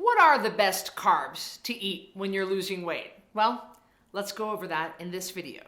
What are the best carbs to eat when you're losing weight? Well, let's go over that in this video.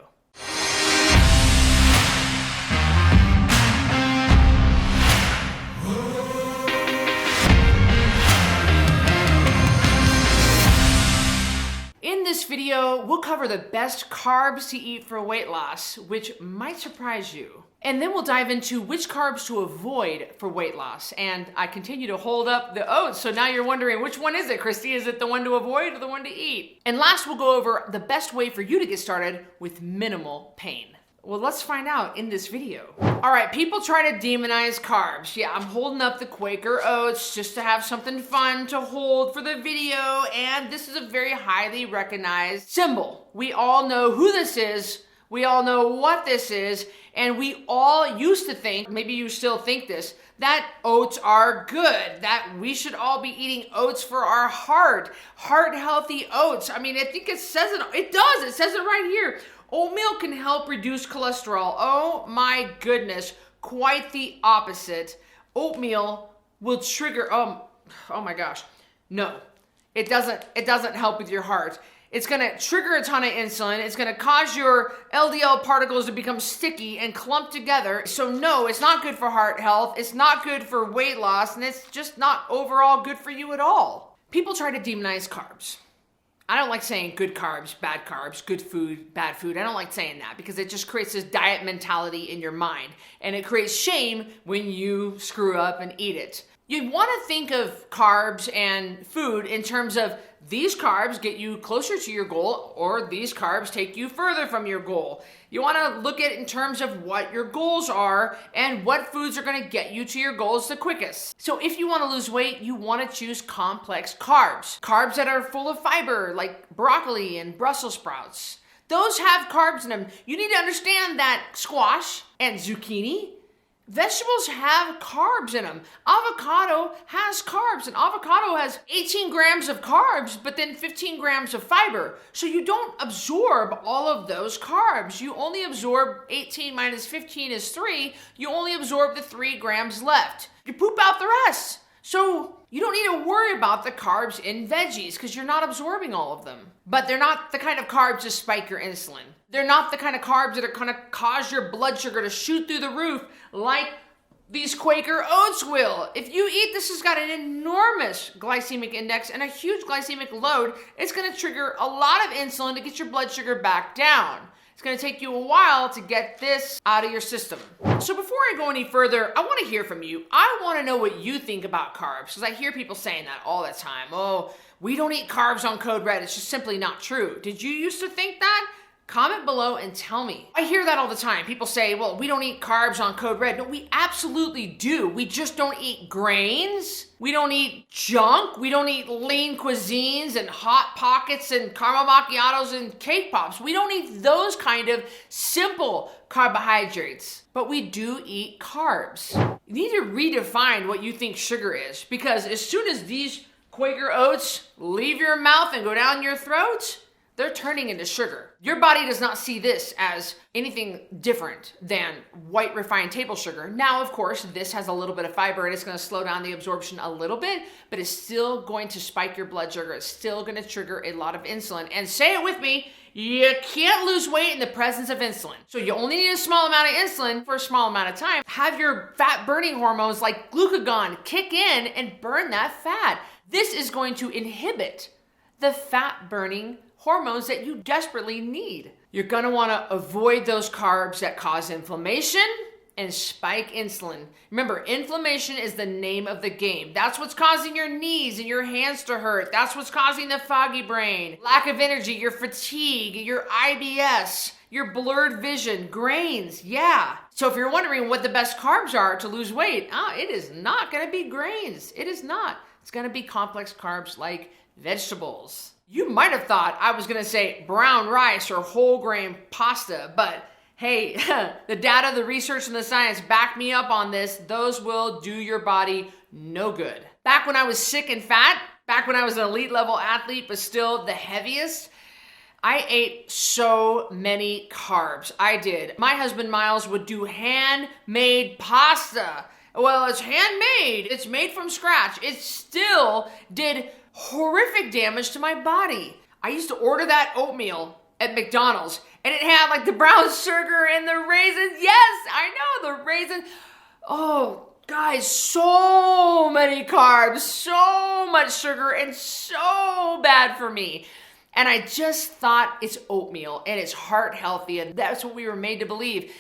In this video, we'll cover the best carbs to eat for weight loss, which might surprise you. And then we'll dive into which carbs to avoid for weight loss. And I continue to hold up the oats, so now you're wondering, which one is it, Cristy? Is it the one to avoid or the one to eat? And last, we'll go over the best way for you to get started with minimal pain. Well, let's find out in this video. All right, people try to demonize carbs. Yeah, I'm holding up the Quaker Oats just to have something fun to hold for the video, and this is a very highly recognized symbol. We all know who this is, we all know what this is, and we all used to think, maybe you still think this, that oats are good, that we should all be eating oats for our heart healthy oats. I mean, I think it says it does, it says it right here. Oatmeal can help reduce cholesterol. Oh my goodness, quite the opposite. Oatmeal will trigger, oh my gosh. No, it doesn't help with your heart. It's gonna trigger a ton of insulin. It's gonna cause your LDL particles to become sticky and clump together. So no, it's not good for heart health. It's not good for weight loss, and it's just not overall good for you at all. People try to demonize carbs. I don't like saying good carbs, good food, bad food. I don't like saying that because it just creates this diet mentality in your mind, and it creates shame when you screw up and eat it. You want to think of carbs and food in terms of these carbs get you closer to your goal, or these carbs take you further from your goal. You want to look at it in terms of what your goals are and what foods are going to get you to your goals the quickest. So if you want to lose weight, you want to choose complex carbs. Carbs that are full of fiber, like broccoli and Brussels sprouts. Those have carbs in them. You need to understand that squash and zucchini, vegetables have carbs in them. Avocado has carbs, and avocado has 18 grams of carbs, but then 15 grams of fiber. So you don't absorb all of those carbs. You only absorb 18 minus 15 is 3. You only absorb the 3 grams left. You poop out the rest. So you don't need to worry about the carbs in veggies because you're not absorbing all of them. But they're not the kind of carbs to spike your insulin. They're not the kind of carbs that are going to cause your blood sugar to shoot through the roof like these Quaker Oats will. If you eat this, has got an enormous glycemic index and a huge glycemic load. It's going to trigger a lot of insulin to get your blood sugar back down. It's going to take you a while to get this out of your system. So before I go any further, I want to hear from you. I want to know what you think about carbs, because I hear people saying that all the time. Oh, we don't eat carbs on Code Red. It's just simply not true. Did you used to think that? Comment below and tell me. I hear that all the time. People say, well, we don't eat carbs on Code Red. No, we absolutely do. We just don't eat grains. We don't eat junk. We don't eat lean cuisines and hot pockets and caramel macchiatos and cake pops. We don't eat those kind of simple carbohydrates, but we do eat carbs. You need to redefine what you think sugar is, because as soon as these Quaker Oats leave your mouth and go down your throat, they're turning into sugar. Your body does not see this as anything different than white refined table sugar. Now, of course, this has a little bit of fiber and it's going to slow down the absorption a little bit, but it's still going to spike your blood sugar. It's still going to trigger a lot of insulin. And say it with me, you can't lose weight in the presence of insulin. So you only need a small amount of insulin for a small amount of time. Have your fat burning hormones like glucagon kick in and burn that fat. This is going to inhibit the fat burning hormones that you desperately need. You're gonna wanna avoid those carbs that cause inflammation and spike insulin. Remember, inflammation is the name of the game. That's what's causing your knees and your hands to hurt. That's what's causing the foggy brain, lack of energy, your fatigue, your IBS, your blurred vision, grains, yeah. So if you're wondering what the best carbs are to lose weight, it is not gonna be grains. It is not. It's gonna be complex carbs like vegetables. You might have thought I was gonna say brown rice or whole grain pasta, but hey, the data, the research, and the science back me up on this. Those will do your body no good. Back when I was sick and fat, back when I was an elite level athlete, but still the heaviest, I ate so many carbs. I did. My husband Miles would do handmade pasta. Well, it's handmade. It's made from scratch. It still did horrific damage to my body. I used to order that oatmeal at McDonald's and it had like the brown sugar and the raisins. Yes, I know, the raisins. Oh, guys, so many carbs, so much sugar, and so bad for me. And I just thought it's oatmeal and it's heart healthy, and that's what we were made to believe.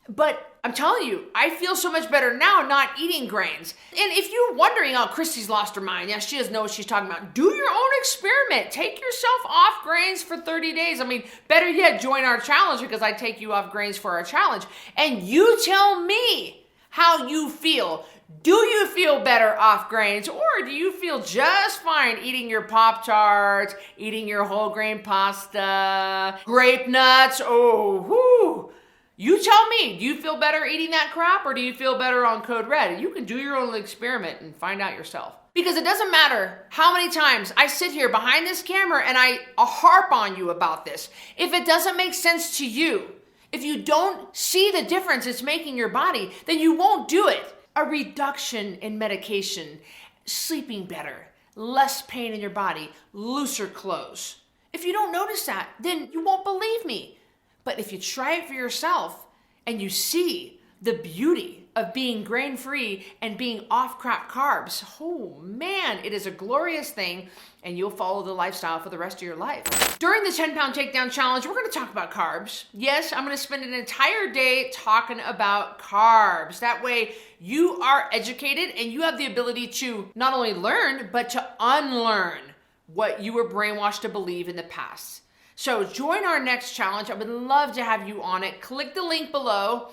But I'm telling you, I feel so much better now not eating grains. And if you're wondering, oh, Christy's lost her mind. Yeah, she doesn't know what she's talking about. Do your own experiment. Take yourself off grains for 30 days. I mean, better yet, join our challenge because I take you off grains for our challenge. And you tell me how you feel. Do you feel better off grains, or do you feel just fine eating your Pop-Tarts, eating your whole grain pasta, grape nuts? Oh, whoo. You tell me, do you feel better eating that crap, or do you feel better on Code Red? You can do your own experiment and find out yourself. Because it doesn't matter how many times I sit here behind this camera and I harp on you about this. If it doesn't make sense to you, if you don't see the difference it's making your body, then you won't do it. A reduction in medication, sleeping better, less pain in your body, looser clothes. If you don't notice that, then you won't believe me. But if you try it for yourself and you see the beauty of being grain-free and being off crap carbs, oh man, it is a glorious thing, and you'll follow the lifestyle for the rest of your life. During the 10-pound takedown challenge, we're going to talk about carbs. Yes, I'm going to spend an entire day talking about carbs. That way you are educated and you have the ability to not only learn, but to unlearn what you were brainwashed to believe in the past. So join our next challenge. I would love to have you on it. Click the link below,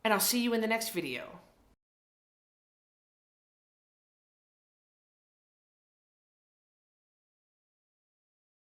and I'll see you in the next video.